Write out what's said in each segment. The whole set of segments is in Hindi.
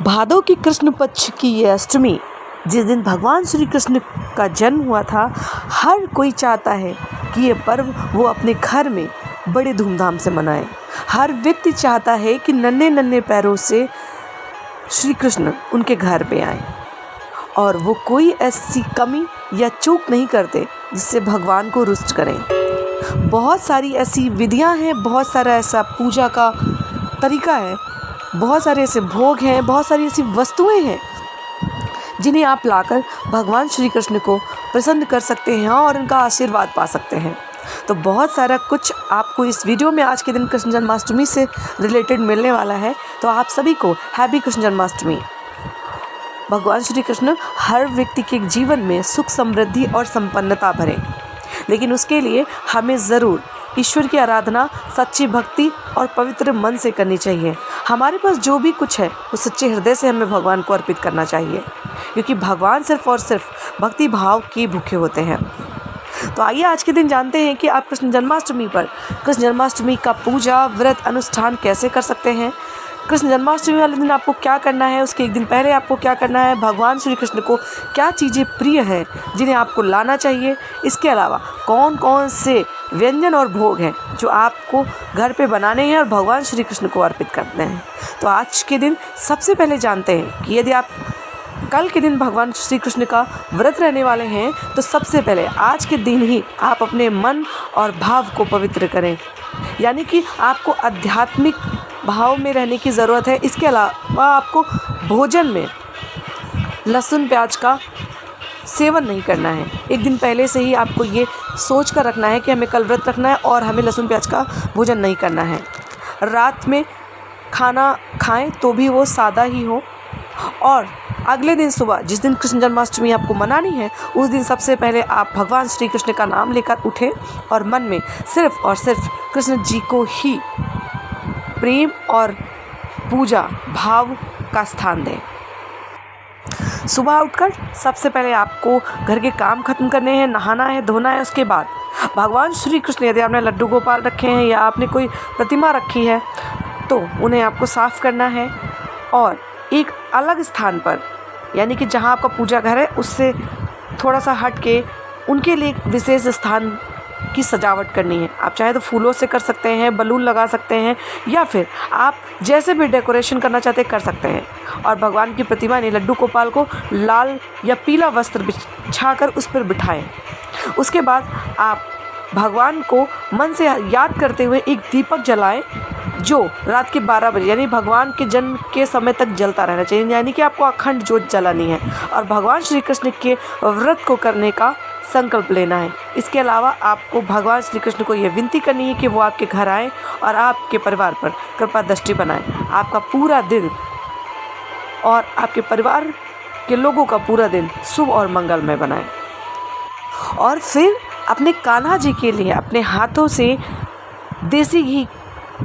भादव की कृष्ण पक्ष की ये अष्टमी, जिस दिन भगवान श्री कृष्ण का जन्म हुआ था, हर कोई चाहता है कि ये पर्व वो अपने घर में बड़े धूमधाम से मनाए। हर व्यक्ति चाहता है कि नन्हे नन्हे पैरों से श्री कृष्ण उनके घर पे आए और वो कोई ऐसी कमी या चूक नहीं करते जिससे भगवान को रुष्ट करें। बहुत सारी ऐसी विधियां हैं, बहुत सारा ऐसा पूजा का तरीका है, बहुत सारे ऐसे भोग हैं, बहुत सारी ऐसी वस्तुएं हैं जिन्हें आप लाकर भगवान श्री कृष्ण को प्रसन्न कर सकते हैं और उनका आशीर्वाद पा सकते हैं। तो बहुत सारा कुछ आपको इस वीडियो में आज के दिन कृष्ण जन्माष्टमी से रिलेटेड मिलने वाला है। तो आप सभी को हैप्पी कृष्ण जन्माष्टमी। भगवान श्री कृष्ण हर व्यक्ति के जीवन में सुख, समृद्धि और संपन्नता भरें, लेकिन उसके लिए हमें ज़रूर ईश्वर की आराधना सच्ची भक्ति और पवित्र मन से करनी चाहिए। हमारे पास जो भी कुछ है वो सच्चे हृदय से हमें भगवान को अर्पित करना चाहिए, क्योंकि भगवान सिर्फ और सिर्फ भक्ति भाव के भूखे होते हैं। तो आइए आज के दिन जानते हैं कि आप कृष्ण जन्माष्टमी पर कृष्ण जन्माष्टमी का पूजा, व्रत, अनुष्ठान कैसे कर सकते हैं। कृष्ण जन्माष्टमी वाले दिन आपको क्या करना है, उसके एक दिन पहले आपको क्या करना है, भगवान श्री कृष्ण को क्या चीज़ें प्रिय हैं जिन्हें आपको लाना चाहिए। इसके अलावा कौन कौन से व्यंजन और भोग हैं जो आपको घर पे बनाने हैं और भगवान श्री कृष्ण को अर्पित करने हैं। तो आज के दिन सबसे पहले जानते हैं कि यदि आप कल के दिन भगवान श्री कृष्ण का व्रत रहने वाले हैं तो सबसे पहले आज के दिन ही आप अपने मन और भाव को पवित्र करें, यानी कि आपको आध्यात्मिक भाव में रहने की ज़रूरत है। इसके अलावा आपको भोजन में लहसुन प्याज का सेवन नहीं करना है। एक दिन पहले से ही आपको ये सोच कर रखना है कि हमें कल व्रत रखना है और हमें लहसुन प्याज का भोजन नहीं करना है। रात में खाना खाएं तो भी वो सादा ही हो, और अगले दिन सुबह जिस दिन कृष्ण जन्माष्टमी आपको मनानी है उस दिन सबसे पहले आप भगवान श्री कृष्ण का नाम लेकर उठें और मन में सिर्फ और सिर्फ कृष्ण जी को ही प्रेम और पूजा भाव का स्थान दें। सुबह उठकर सबसे पहले आपको घर के काम खत्म करने हैं, नहाना है, धोना है। उसके बाद भगवान श्री कृष्ण, यदि आपने लड्डू गोपाल रखे हैं या आपने कोई प्रतिमा रखी है तो उन्हें आपको साफ़ करना है और एक अलग स्थान पर, यानी कि जहाँ आपका पूजा घर है उससे थोड़ा सा हट के उनके लिए एक विशेष स्थान की सजावट करनी है। आप चाहे तो फूलों से कर सकते हैं, बलून लगा सकते हैं, या फिर आप जैसे भी डेकोरेशन करना चाहते हैं कर सकते हैं। और भगवान की प्रतिमा ने लड्डू गोपाल को लाल या पीला वस्त्र बिछाकर उस पर बिठाएं। उसके बाद आप भगवान को मन से याद करते हुए एक दीपक जलाएं जो रात के 12 बजे, यानी भगवान के जन्म के समय तक जलता रहना चाहिए, यानी कि आपको अखंड ज्योत जलानी है और भगवान श्री कृष्ण के व्रत को करने का संकल्प लेना है। इसके अलावा आपको भगवान श्री कृष्ण को यह विनती करनी है कि वो आपके घर आएँ और आपके परिवार पर कृपा दृष्टि बनाएं। आपका पूरा दिन और आपके परिवार के लोगों का पूरा दिन शुभ और मंगलमय बनाएं। और फिर अपने कान्हा जी के लिए अपने हाथों से देसी घी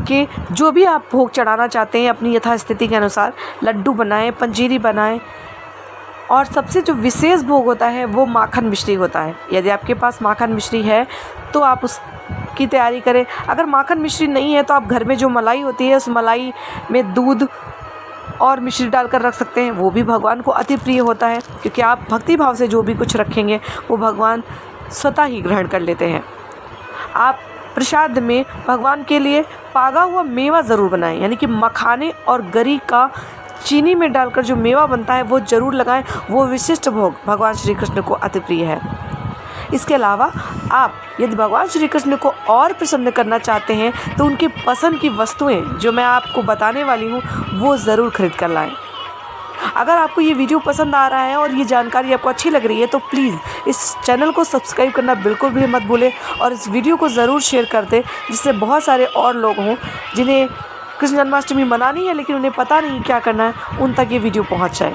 के जो भी आप भोग चढ़ाना चाहते हैं अपनी यथास्थिति के अनुसार लड्डू बनाएं, पंजीरी बनाएं। और सबसे जो विशेष भोग होता है वो माखन मिश्री होता है। यदि आपके पास माखन मिश्री है तो आप उसकी तैयारी करें। अगर माखन मिश्री नहीं है तो आप घर में जो मलाई होती है उस मलाई में दूध और मिश्री डालकर रख सकते हैं, वो भी भगवान को अति प्रिय होता है, क्योंकि आप भक्ति भाव से जो भी कुछ रखेंगे वो भगवान स्वतः ही ग्रहण कर लेते हैं। आप प्रसाद में भगवान के लिए पागा हुआ मेवा ज़रूर बनाएं, यानी कि मखाने और गरी का चीनी में डालकर जो मेवा बनता है वो ज़रूर लगाएं। वो विशिष्ट भोग भगवान श्री कृष्ण को अति प्रिय है। इसके अलावा आप यदि भगवान श्री कृष्ण को और प्रसन्न करना चाहते हैं तो उनकी पसंद की वस्तुएं जो मैं आपको बताने वाली हूँ वो ज़रूर खरीद कर लाएँ। अगर आपको ये वीडियो पसंद आ रहा है और ये जानकारी आपको अच्छी लग रही है तो प्लीज़ इस चैनल को सब्सक्राइब करना बिल्कुल भी मत भूलें और इस वीडियो को ज़रूर शेयर कर दें, जिससे बहुत सारे और लोग हों जिन्हें कृष्ण जन्माष्टमी मनानी है लेकिन उन्हें पता नहीं क्या करना है, उन तक ये वीडियो पहुंच जाए।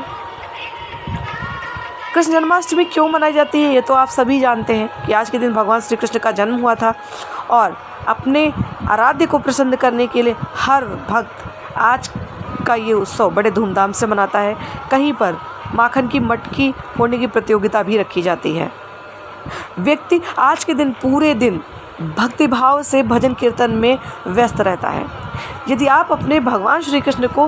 कृष्ण जन्माष्टमी क्यों मनाई जाती है ये तो आप सभी जानते हैं कि आज के दिन भगवान श्री कृष्ण का जन्म हुआ था और अपने आराध्य को प्रसन्न करने के लिए हर भक्त आज का ये उत्सव बड़े धूमधाम से मनाता है। कहीं पर माखन की मटकी फोड़ने की प्रतियोगिता भी रखी जाती है। व्यक्ति आज के दिन पूरे दिन भक्ति भाव से भजन कीर्तन में व्यस्त रहता है। यदि आप अपने भगवान श्री कृष्ण को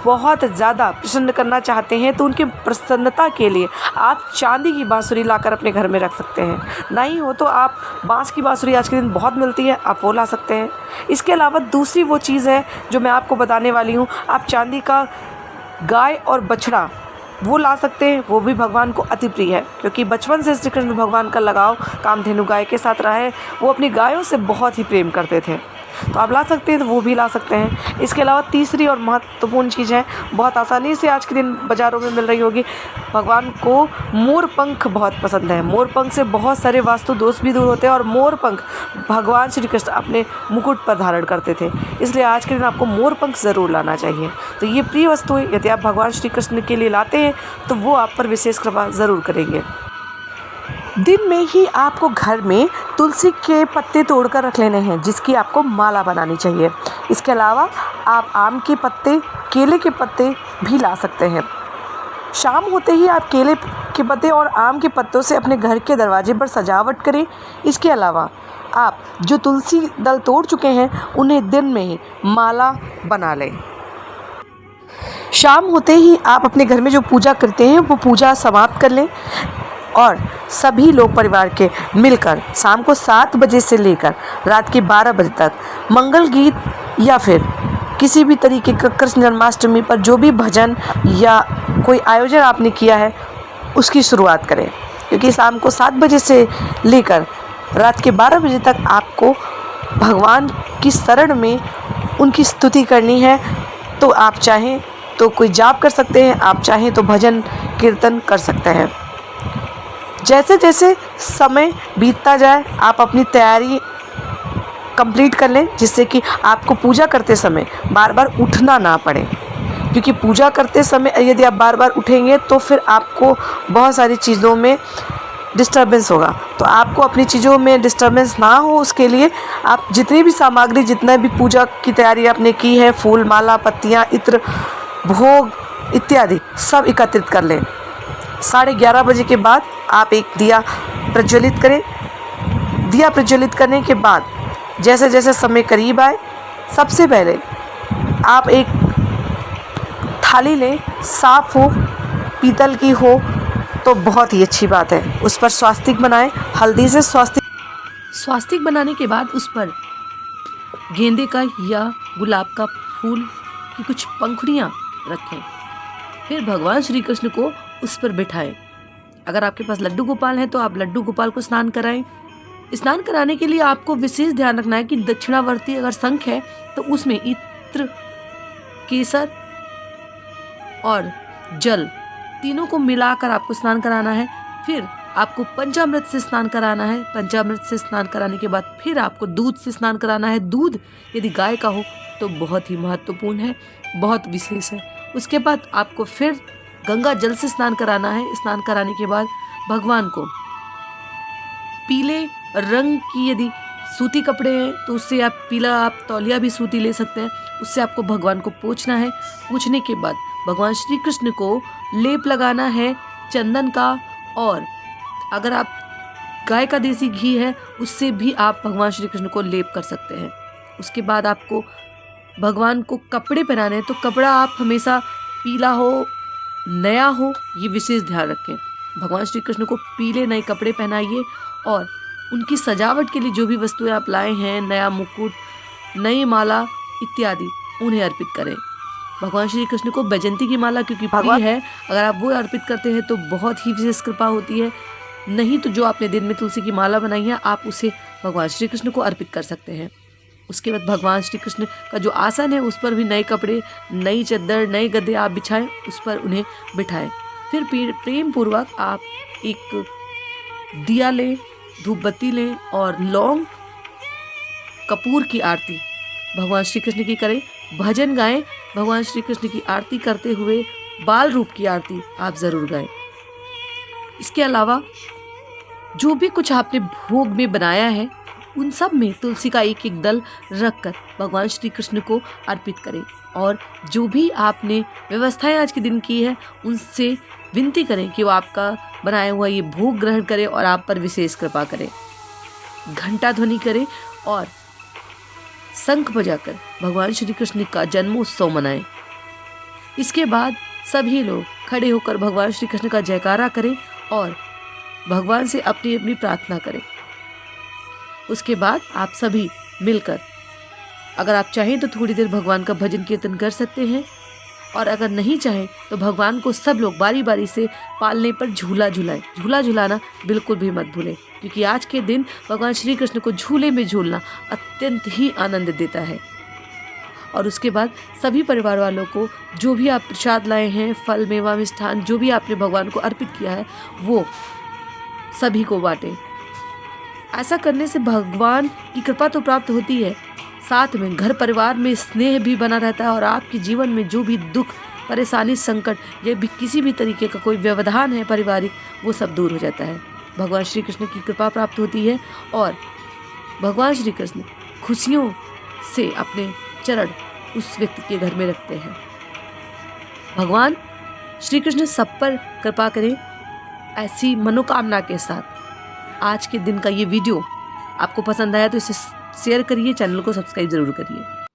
बहुत ज़्यादा प्रसन्न करना चाहते हैं तो उनके प्रसन्नता के लिए आप चांदी की बांसुरी लाकर अपने घर में रख सकते हैं। नहीं हो तो आप बांस की बांसुरी आज के दिन बहुत मिलती है, आप वो ला सकते हैं। इसके अलावा दूसरी वो चीज़ है जो मैं आपको बताने वाली हूँ, आप चांदी का गाय और बछड़ा वो ला सकते हैं। वो भी भगवान को अति प्रिय है, क्योंकि बचपन से श्री कृष्ण भगवान का लगाव कामधेनु गाय के साथ रहा है। वो अपनी गायों से बहुत ही प्रेम करते थे, तो आप ला सकते हैं, तो वो भी ला सकते हैं। इसके अलावा तीसरी और महत्वपूर्ण चीज़ है, बहुत आसानी से आज के दिन बाज़ारों में मिल रही होगी, भगवान को मोर पंख बहुत पसंद है। मोर पंख से बहुत सारे वास्तु दोष भी दूर होते हैं, और मोर पंख भगवान श्री कृष्ण अपने मुकुट पर धारण करते थे, इसलिए आज के दिन आपको मोर पंख ज़रूर लाना चाहिए। तो ये प्रिय वस्तुएं यदि आप भगवान श्री कृष्ण के लिए लाते हैं तो वो आप पर विशेष कृपा ज़रूर करेंगे। दिन में ही आपको घर में तुलसी के पत्ते तोड़कर रख लेने हैं, जिसकी आपको माला बनानी चाहिए। इसके अलावा आप आम के पत्ते, केले के पत्ते भी ला सकते हैं। शाम होते ही आप केले के पत्ते और आम के पत्तों से अपने घर के दरवाजे पर सजावट करें। इसके अलावा आप जो तुलसी दल तोड़ चुके हैं उन्हें दिन में ही माला बना लें। शाम होते ही आप अपने घर में जो पूजा करते हैं वो पूजा समाप्त कर लें, और सभी लोग परिवार के मिलकर शाम को 7 बजे से लेकर रात के 12 बजे तक मंगल गीत या फिर किसी भी तरीके का कृष्ण जन्माष्टमी पर जो भी भजन या कोई आयोजन आपने किया है उसकी शुरुआत करें, क्योंकि शाम को 7 बजे से लेकर रात के 12 बजे तक आपको भगवान की शरण में उनकी स्तुति करनी है। तो आप चाहें तो कोई जाप कर सकते हैं, आप चाहें तो भजन कीर्तन कर सकते हैं। जैसे जैसे समय बीतता जाए आप अपनी तैयारी कंप्लीट कर लें, जिससे कि आपको पूजा करते समय बार बार उठना ना पड़े, क्योंकि पूजा करते समय यदि आप बार बार उठेंगे तो फिर आपको बहुत सारी चीज़ों में डिस्टर्बेंस होगा। तो आपको अपनी चीज़ों में डिस्टर्बेंस ना हो उसके लिए आप जितनी भी सामग्री, जितना भी पूजा की तैयारी आपने की है, फूल, माला, पत्तियाँ, इत्र, भोग इत्यादि सब एकत्रित कर लें। 11:30 बजे के बाद आप एक दिया प्रज्वलित करें। दिया प्रज्वलित करने के बाद जैसे जैसे समय करीब आए, सबसे पहले आप एक थाली लें, साफ हो, पीतल की हो तो बहुत ही अच्छी बात है। उस पर स्वास्तिक बनाएं, हल्दी से स्वास्तिक बनाने के बाद उस पर गेंदे का या गुलाब का फूल की कुछ पंखुड़ियाँ रखें। फिर भगवान श्री कृष्ण को उस पर बिठाएं। अगर आपके पास लड्डू गोपाल हैं तो आप लड्डू गोपाल को स्नान कराएं। स्नान कराने के लिए आपको विशेष ध्यान रखना है कि दक्षिणावर्ती अगर शंख है तो उसमें इत्र, केसर और जल तीनों को मिलाकर आपको स्नान कराना है। फिर आपको पंचामृत से स्नान कराना है। पंचामृत से स्नान कराने के बाद फिर आपको दूध से स्नान कराना है। दूध यदि गाय का हो तो बहुत ही महत्वपूर्ण है, बहुत विशेष है। उसके बाद आपको फिर गंगा जल से स्नान कराना है। स्नान कराने के बाद भगवान को पीले रंग की यदि सूती कपड़े हैं तो उससे आप पीला, आप तौलिया भी सूती ले सकते हैं, उससे आपको भगवान को पोंछना है। पोंछने के बाद भगवान श्री कृष्ण को लेप लगाना है चंदन का, और अगर आप गाय का देसी घी है उससे भी आप भगवान श्री कृष्ण को लेप कर सकते हैं। उसके बाद आपको भगवान को कपड़े पहनाने हैं, तो कपड़ा आप हमेशा पीला हो, नया हो, ये विशेष ध्यान रखें। भगवान श्री कृष्ण को पीले नए कपड़े पहनाइए, और उनकी सजावट के लिए जो भी वस्तुएं आप लाए हैं, नया मुकुट, नई माला इत्यादि, उन्हें अर्पित करें। भगवान श्री कृष्ण को बैजंती की माला क्योंकि प्रिय है, अगर आप वो अर्पित करते हैं तो बहुत ही विशेष कृपा होती है। नहीं तो जो आपने दिन में तुलसी की माला बनाई है आप उसे भगवान श्री कृष्ण को अर्पित कर सकते हैं। उसके बाद भगवान श्री कृष्ण का जो आसन है उस पर भी नए कपड़े, नई चद्दर, नए गद्दे आप बिछाएं, उस पर उन्हें बिठाएं। फिर प्रेम पूर्वक आप एक दिया लें, धूप बत्ती लें और लौंग, कपूर की आरती भगवान श्री कृष्ण की करें। भजन गाएं, भगवान श्री कृष्ण की आरती करते हुए बाल रूप की आरती आप ज़रूर गाएं। इसके अलावा जो भी कुछ आपने भोग में बनाया है उन सब में तुलसी का एक एक दल रखकर भगवान श्री कृष्ण को अर्पित करें, और जो भी आपने व्यवस्थाएं आज के दिन की है उनसे विनती करें कि वो आपका बनाया हुआ ये भोग ग्रहण करें और आप पर विशेष कृपा करें। घंटा ध्वनि करें और शंख बजाकर भगवान श्री कृष्ण का जन्मोत्सव मनाएं। इसके बाद सभी लोग खड़े होकर भगवान श्री कृष्ण का जयकारा करें और भगवान से अपनी अपनी प्रार्थना करें। उसके बाद आप सभी मिलकर, अगर आप चाहें तो थोड़ी देर भगवान का भजन कीर्तन कर सकते हैं, और अगर नहीं चाहें तो भगवान को सब लोग बारी बारी से पालने पर झूला झुलाएं। झूला झुलाना बिल्कुल भी मत भूलें, क्योंकि आज के दिन भगवान श्री कृष्ण को झूले में झूलना अत्यंत ही आनंद देता है। और उसके बाद सभी परिवार वालों को जो भी आप प्रसाद लाए हैं, फल मेवा मिष्ठान जो भी आपने भगवान को अर्पित किया है, वो सभी को बांटें। ऐसा करने से भगवान की कृपा तो प्राप्त होती है, साथ में घर परिवार में स्नेह भी बना रहता है, और आपके जीवन में जो भी दुख, परेशानी, संकट या भी किसी भी तरीके का कोई व्यवधान है पारिवारिक, वो सब दूर हो जाता है। भगवान श्री कृष्ण की कृपा प्राप्त होती है और भगवान श्री कृष्ण खुशियों से अपने चरण उस व्यक्ति के घर में रखते हैं। भगवान श्री कृष्ण सब पर कृपा करें ऐसी मनोकामना के साथ। आज के दिन का ये वीडियो आपको पसंद आया तो इसे शेयर करिए, चैनल को सब्सक्राइब जरूर करिए।